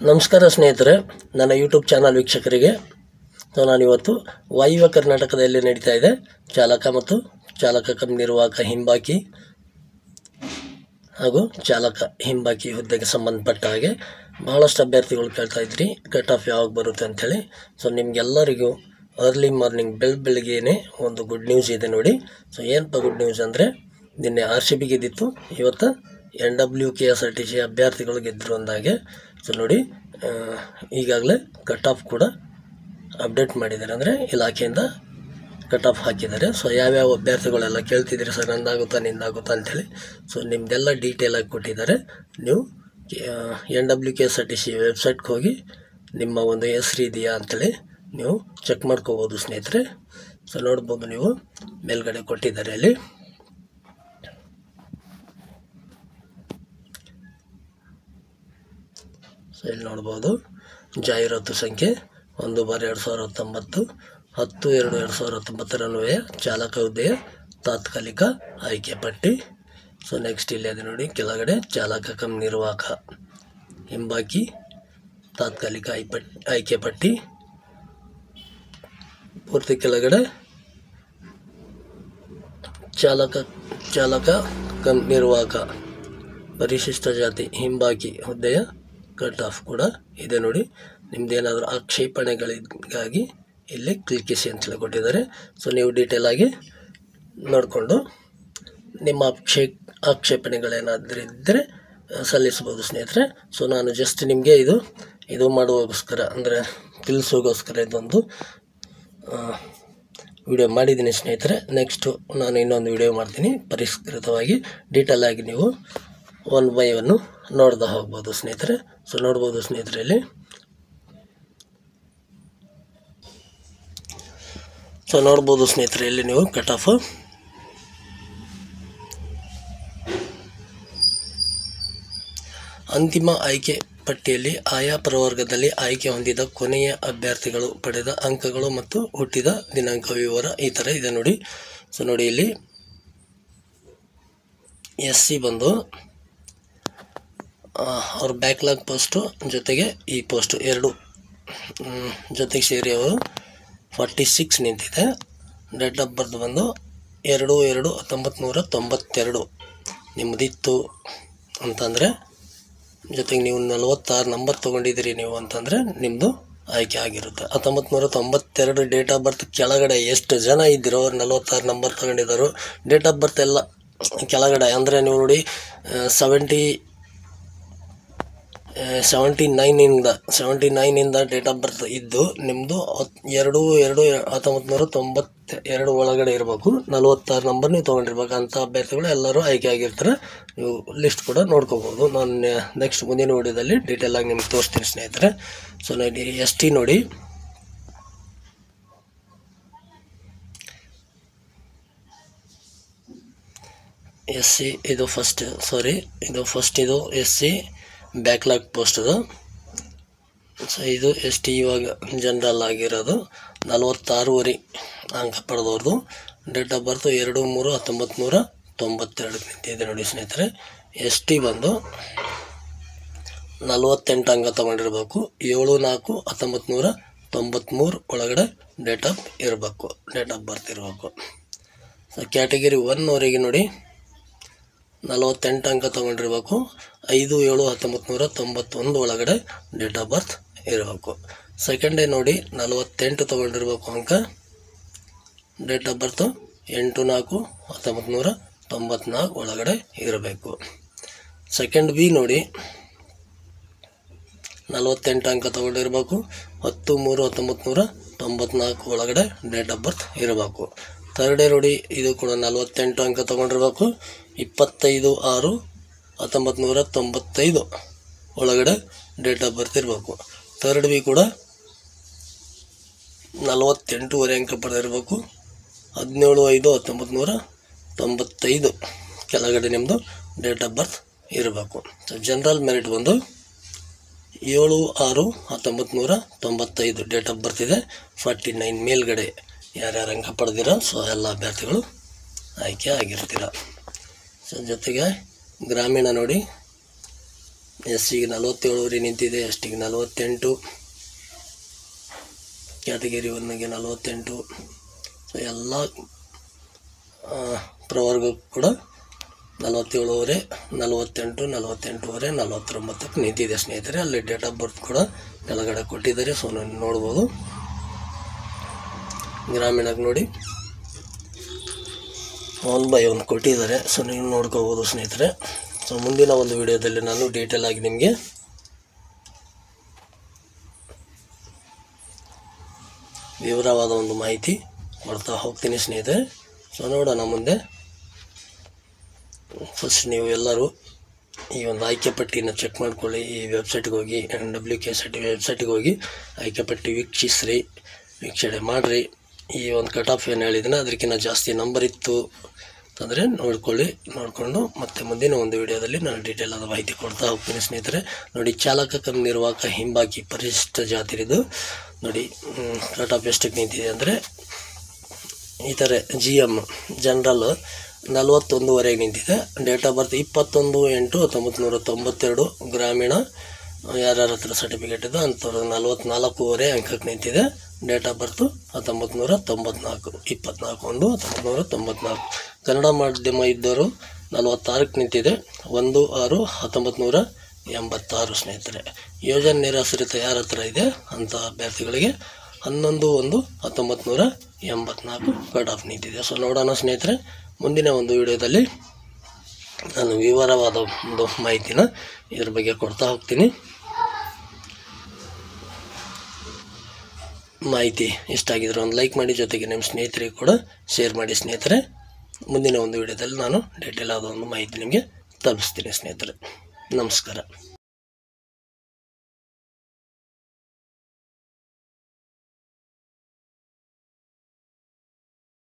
ನಮಸ್ಕಾರ ಸ್ನೇಹಿತರೆ, ನನ್ನ ಯೂಟ್ಯೂಬ್ ಚಾನಲ್ ವೀಕ್ಷಕರಿಗೆ ನಾನಿವತ್ತು ವಾಯುವ್ಯ ಕರ್ನಾಟಕದಲ್ಲಿ ನಡೀತಾ ಇದೆ ಚಾಲಕ ಮತ್ತು ಚಾಲಕ ಕಮ್ ನಿರ್ವಾಹಕ ಹಿಂಬಾಕಿ ಹಾಗೂ ಚಾಲಕ ಹಿಂಬಾಕಿ ಹುದ್ದೆಗೆ ಸಂಬಂಧಪಟ್ಟ ಹಾಗೆ ಬಹಳಷ್ಟು ಅಭ್ಯರ್ಥಿಗಳು ಕೇಳ್ತಾ ಇದ್ರಿ ಕಟ್ ಆಫ್ ಯಾವಾಗ ಬರುತ್ತೆ ಅಂಥೇಳಿ. ನಿಮಗೆಲ್ಲರಿಗೂ ಅರ್ಲಿ ಮಾರ್ನಿಂಗ್ ಬೆಳಗ್ಗೆನೇ ಒಂದು ಗುಡ್ ನ್ಯೂಸ್ ಇದೆ ನೋಡಿ. ಏನಪ್ಪ ಗುಡ್ ನ್ಯೂಸ್ ಅಂದರೆ, ನಿನ್ನೆ RCB ಗೆದ್ದಿತ್ತು, ಇವತ್ತು NWKSRTC ಅಭ್ಯರ್ಥಿಗಳು ಗೆದ್ದರು ಅಂದಾಗೆ. ನೋಡಿ, ಈಗಾಗಲೇ ಕಟ್ ಆಫ್ ಕೂಡ ಅಪ್ಡೇಟ್ ಮಾಡಿದ್ದಾರೆ, ಅಂದರೆ ಇಲಾಖೆಯಿಂದ ಕಟ್ ಆಫ್ ಹಾಕಿದ್ದಾರೆ. ಯಾವ್ಯಾವ ಅಭ್ಯರ್ಥಿಗಳೆಲ್ಲ ಕೇಳ್ತಿದ್ದೀರಿ ಸರ್ ನಂದಾಗುತ್ತಾ ನಿಂದಾಗುತ್ತಾ ಅಂಥೇಳಿ. ನಿಮ್ಮದೆಲ್ಲ ಡೀಟೇಲಾಗಿ ಕೊಟ್ಟಿದ್ದಾರೆ. ನೀವು NWKSRTC ವೆಬ್ಸೈಟ್ಗೆ ಹೋಗಿ ನಿಮ್ಮ ಒಂದು ಹೆಸರು ಇದೆಯಾ ಅಂಥೇಳಿ ನೀವು ಚೆಕ್ ಮಾಡ್ಕೋಬೋದು ಸ್ನೇಹಿತರೆ. ನೋಡ್ಬೋದು, ನೀವು ಮೇಲ್ಗಡೆ ಕೊಟ್ಟಿದ್ದಾರೆ ಅಲ್ಲಿ. ಇಲ್ಲಿ ನೋಡ್ಬೋದು, ಜಾಹೀರಾತು ಸಂಖ್ಯೆ 1/2019, 10/2/2019 ಅನ್ವಯ ಚಾಲಕ ಹುದ್ದೆಯ ತಾತ್ಕಾಲಿಕ ಆಯ್ಕೆ ಪಟ್ಟಿ. ನೆಕ್ಸ್ಟ್ ಇಲ್ಲಿ ಅದೇ ನೋಡಿ, ಕೆಳಗಡೆ ಚಾಲಕ ಕಮ್ ನಿರ್ವಾಹಕ ಹಿಂಬಾಕಿ ತಾತ್ಕಾಲಿಕ ಆಯ್ಕೆ ಪಟ್ಟಿ. ಪೂರ್ತಿ ಕೆಳಗಡೆ ಚಾಲಕ ಕಮ್ ನಿರ್ವಾಹಕ ಪರಿಶಿಷ್ಟ ಜಾತಿ ಹಿಂಬಾಕಿ ಹುದ್ದೆಯ ಕಟ್ ಆಫ್ ಕೂಡ ಇದೆ ನೋಡಿ. ನಿಮ್ಮದೇನಾದರೂ ಆಕ್ಷೇಪಣೆಗಳಿಗಾಗಿ ಇಲ್ಲಿ ಕ್ಲಿಕ್ಕಿಸಿ ಅಂತೇಳಿ ಕೊಟ್ಟಿದ್ದಾರೆ. ನೀವು ಡೀಟೇಲ್ ಆಗಿ ನೋಡಿಕೊಂಡು ನಿಮ್ಮ ಆಕ್ಷೇಪಣೆಗಳೇನಾದರೂ ಇದ್ದರೆ ಸಲ್ಲಿಸ್ಬೋದು ಸ್ನೇಹಿತರೆ. ನಾನು ಜಸ್ಟ್ ನಿಮಗೆ ಇದು ಮಾಡುವಗೋಸ್ಕರ, ಅಂದರೆ ತಿಳಿಸೋಗೋಸ್ಕರ ಇದೊಂದು ವಿಡಿಯೋ ಮಾಡಿದ್ದೀನಿ ಸ್ನೇಹಿತರೆ. ನೆಕ್ಸ್ಟು ನಾನು ಇನ್ನೊಂದು ವಿಡಿಯೋ ಮಾಡ್ತೀನಿ ಪರಿಷ್ಕೃತವಾಗಿ, ಡೀಟೇಲ್ ಆಗಿ ನೀವು 1 by 1 ನೋಡ್ತಾ ಹೋಗ್ಬೋದು ಸ್ನೇಹಿತರೆ. ನೋಡ್ಬೋದು ಸ್ನೇಹಿತರೆ, ಇಲ್ಲಿ ನೋಡ್ಬೋದು ಸ್ನೇಹಿತರೆ, ಇಲ್ಲಿ ನೀವು ಕಟ್ ಆಫ್ ಅಂತಿಮ ಆಯ್ಕೆ ಪಟ್ಟಿಯಲ್ಲಿ ಆಯಾ ಪ್ರವರ್ಗದಲ್ಲಿ ಆಯ್ಕೆ ಹೊಂದಿದ ಕೊನೆಯ ಅಭ್ಯರ್ಥಿಗಳು ಪಡೆದ ಅಂಕಗಳು ಮತ್ತು ಹುಟ್ಟಿದ ದಿನಾಂಕ ವಿವರ ಈ ಥರ ಇದೆ ನೋಡಿ. ನೋಡಿ, ಇಲ್ಲಿ SC ಬಂದು ಅವ್ರ ಬ್ಯಾಕ್ಲಾಗ್ ಪೋಸ್ಟು ಜೊತೆಗೆ ಈ ಪೋಸ್ಟು ಎರಡು ಜೊತೆಗೆ ಸೇರಿ ಅವರು 46 ನಿಂತಿದೆ. ಡೇಟ್ ಆಫ್ ಬರ್ತ್ ಬಂದು 2/2/1992 ನಿಮ್ಮದಿತ್ತು ಅಂತಂದರೆ, ಜೊತೆಗೆ ನೀವು 46 ನಂಬರ್ ತೊಗೊಂಡಿದ್ದೀರಿ ನೀವು ಅಂತಂದರೆ ನಿಮ್ಮದು ಆಯ್ಕೆ ಆಗಿರುತ್ತೆ. 1992 ಡೇಟ್ ಆಫ್ ಬರ್ತ್ ಕೆಳಗಡೆ ಎಷ್ಟು ಜನ ಇದ್ದಿರೋ ಅವ್ರು 46 ನಂಬರ್ ತೊಗೊಂಡಿದ್ದಾರೆ. ಡೇಟ್ ಆಫ್ ಬರ್ತ್ ಎಲ್ಲ ಕೆಳಗಡೆ, ಅಂದರೆ ನೀವು ನೋಡಿ 79ಇಂದ ಡೇಟ್ ಆಫ್ ಬರ್ತ್ ಇದ್ದು ನಿಮ್ಮದು 2/2/1992 ಒಳಗಡೆ ಇರಬೇಕು. 46 ನಂಬರ್ ನೀವು ತೊಗೊಂಡಿರ್ಬೇಕು. ಅಂಥ ಅಭ್ಯರ್ಥಿಗಳು ಎಲ್ಲರೂ ಆಯ್ಕೆ ಆಗಿರ್ತಾರೆ. ನೀವು ಲಿಸ್ಟ್ ಕೂಡ ನೋಡ್ಕೋಬೋದು. ನಾನು ನೆಕ್ಸ್ಟ್ ಮುಂದಿನ ವಿಡಿಯೋದಲ್ಲಿ ಡೀಟೇಲಾಗಿ ನಿಮ್ಗೆ ತೋರಿಸ್ತೀನಿ ಸ್ನೇಹಿತರೆ. ನೋಡಿ, ST ನೋಡಿ, SC ಇದು ಫಸ್ಟ್, ಇದು SC ಬ್ಯಾಕ್ಲಾಗ್ ಪೋಸ್ಟ್ ಅದು. ಇದು ST ಇವಾಗ ಜನರಲ್ ಆಗಿರೋದು 46ವರೆ ಅಂಕ ಪಡೆದವ್ರದ್ದು. ಡೇಟ್ ಆಫ್ ಬರ್ತು 2/3/1992 ನಿಂತಿದೆ ನೋಡಿ ಸ್ನೇಹಿತರೆ. ST ಬಂದು 48 ಅಂಕ ತೊಗೊಂಡಿರ್ಬೇಕು. 7/4/1993 ಒಳಗಡೆ ಡೇಟ್ ಆಫ್ ಬರ್ತ್ ಇರಬೇಕು. ಕ್ಯಾಟಗರಿ 1ವರೆಗೆ ನೋಡಿ 48 ಅಂಕ ತೊಗೊಂಡಿರ್ಬೇಕು. 5/7/1991 ಒಳಗಡೆ ಡೇಟ್ ಆಫ್ ಬರ್ತ್ ಇರಬೇಕು. ಸೆಕೆಂಡೇ ನೋಡಿ 48 ತೊಗೊಂಡಿರ್ಬೇಕು ಅಂಕ. ಡೇಟ್ ಆಫ್ ಬರ್ತು 8/4/1994 ಒಳಗಡೆ ಇರಬೇಕು. ಸೆಕೆಂಡ್ B ನೋಡಿ 48 ಅಂಕ ತೊಗೊಂಡಿರ್ಬೇಕು. 10/3/1994 ಒಳಗಡೆ ಡೇಟ್ ಆಫ್ ಬರ್ತ್ ಇರಬೇಕು. ಥರ್ಡೇ ನೋಡಿ, ಇದು ಕೂಡ 48 ಅಂಕ ತೊಗೊಂಡಿರ್ಬೇಕು. 25/6/1995 ಒಳಗಡೆ ಡೇಟ್ ಆಫ್ ಬರ್ತ್ ಇರಬೇಕು. ಥರ್ಡ್ B ಕೂಡ 48ವರೆ ಅಂಕ ಪಡೆದಿರಬೇಕು. 17/5/1995 ಕೆಳಗಡೆ ನಿಮ್ಮದು ಡೇಟ್ ಆಫ್ ಬರ್ತ್ ಇರಬೇಕು. ಜನರಲ್ ಮೆರಿಟ್ ಬಂದು 7/6/1995 ಡೇಟ್ ಆಫ್ ಬರ್ತ್ ಇದೆ. 49 ಮೇಲ್ಗಡೆ ಯಾರ್ಯಾರು ಅಂಕ ಪಡೆದಿರೋ ಎಲ್ಲ ಅಭ್ಯರ್ಥಿಗಳು ಆಯ್ಕೆ ಆಗಿರ್ತೀರ. ಜೊತೆಗೆ ಗ್ರಾಮೀಣ ನೋಡಿ, SCಗೆ 47 ನಿಂತಿದೆ, STಗೆ 48, ಕ್ಯಾಟಗರಿ 1ಗೆ 48. ಸೊ ಎಲ್ಲ ಪ್ರವರ್ಗ ಕೂಡ 47, 48, 48.5, 49ಕ್ಕೆ ನಿಂತಿದೆ ಸ್ನೇಹಿತರೆ. ಅಲ್ಲಿ ಡೇಟ್ ಆಫ್ ಬರ್ತ್ ಕೂಡ ಕೆಳಗಡೆ ಕೊಟ್ಟಿದ್ದಾರೆ. ಸೊ ನಾನು ನೋಡ್ಬೋದು. ಗ್ರಾಮೀಣಕ್ಕೆ ನೋಡಿ 1 by 1 ಕೊಟ್ಟಿದ್ದಾರೆ. ಸೊ ನೀವು ನೋಡ್ಕೋಬೋದು ಸ್ನೇಹಿತರೆ. ಸೊ ಮುಂದಿನ ಒಂದು ವಿಡಿಯೋದಲ್ಲಿ ನಾನು ಡೀಟೇಲ್ ಆಗಿ ನಿಮಗೆ ವಿವರವಾದ ಒಂದು ಮಾಹಿತಿ ಕೊಡ್ತಾ ಹೋಗ್ತೀನಿ ಸ್ನೇಹಿತರೆ. ಸೊ ನೋಡೋಣ ಮುಂದೆ. ಫಸ್ಟ್ ನೀವು ಎಲ್ಲರೂ ಈ ಒಂದು ಆಯ್ಕೆ ಪಟ್ಟಿನ ಚೆಕ್ ಮಾಡ್ಕೊಳ್ಳಿ. ಈ ವೆಬ್ಸೈಟ್ಗೆ ಹೋಗಿ NWKSRT ವೆಬ್ಸೈಟ್ಗೆ ಹೋಗಿ ಆಯ್ಕೆ ಪಟ್ಟಿ ವೀಕ್ಷಣೆ ಮಾಡಿರಿ. ಈ ಒಂದು ಕಟ್ ಆಫ್ ಏನು ಹೇಳಿದ್ದೀನಿ ಅದಕ್ಕಿಂತ ಜಾಸ್ತಿ ನಂಬರ್ ಇತ್ತು ಅಂತಂದರೆ ನೋಡಿಕೊಂಡು ಮತ್ತೆ ಮುಂದಿನ ಒಂದು ವಿಡಿಯೋದಲ್ಲಿ ನಾನು ಡೀಟೇಲ್ ಆದ ಮಾಹಿತಿ ಕೊಡ್ತಾ ಹೋಗ್ತೀನಿ ಸ್ನೇಹಿತರೆ. ನೋಡಿ, ಚಾಲಕ ಕಮ್ ನಿರ್ವಾಹಕ ಹಿಂಬಾಕಿ ಪರಿಶಿಷ್ಟ ಜಾತಿರಿದು ನೋಡಿ ಕಟ್ ಆಫ್ ಎಷ್ಟಕ್ಕೆ ನಿಂತಿದೆ ಅಂದರೆ ಈ ಥರ GM ಜನರಲ್ 41.5 ನಿಂತಿದೆ. Date of birth 21/8/1992. ಗ್ರಾಮೀಣ ಯಾರ್ಯಾರ ಹತ್ರ ಸರ್ಟಿಫಿಕೇಟ್ ಇದೆ ಅಂಥವ್ರು 44.5 ಅಂಕಕ್ಕೆ ನಿಂತಿದೆ. Date of birth 1994, 24/1/1994. ಕನ್ನಡ ಮಾಧ್ಯಮ ಇದ್ದವರು 46ಕ್ಕೆ ನಿಂತಿದೆ. 1/6/1986 ಸ್ನೇಹಿತರೆ. ಯೋಜನೆ ನಿರಾಶ್ರಿತ ಯಾರ ಹತ್ರ ಇದೆ ಅಂಥ ಅಭ್ಯರ್ಥಿಗಳಿಗೆ 11/1/1984 ಕಟ್ ಆಫ್ ನಿಂತಿದೆ. ಸೊ ನೋಡೋಣ ಸ್ನೇಹಿತರೆ, ಮುಂದಿನ ಒಂದು ವಿಡಿಯೋದಲ್ಲಿ ನಾನು ವಿವರವಾದ ಒಂದು ಮಾಹಿತಿನ ಇದ್ರ ಬಗ್ಗೆ ಕೊಡ್ತಾ ಹೋಗ್ತೀನಿ. ಮಾಹಿತಿ ಇಷ್ಟ ಆಗಿದ್ರೆ ಒಂದು ಲೈಕ್ ಮಾಡಿ, ಜೊತೆಗೆ ನಿಮ್ಮ ಸ್ನೇಹಿತರಿಗೆ ಕೂಡ ಶೇರ್ ಮಾಡಿ ಸ್ನೇಹಿತರೆ. ಮುಂದಿನ ಒಂದು ವಿಡಿಯೋದಲ್ಲಿ ನಾನು ಡೀಟೇಲ್ ಆದ ಒಂದು ಮಾಹಿತಿ ನಿಮಗೆ ತಲುಪಿಸ್ತೀನಿ ಸ್ನೇಹಿತರೆ. ನಮಸ್ಕಾರ.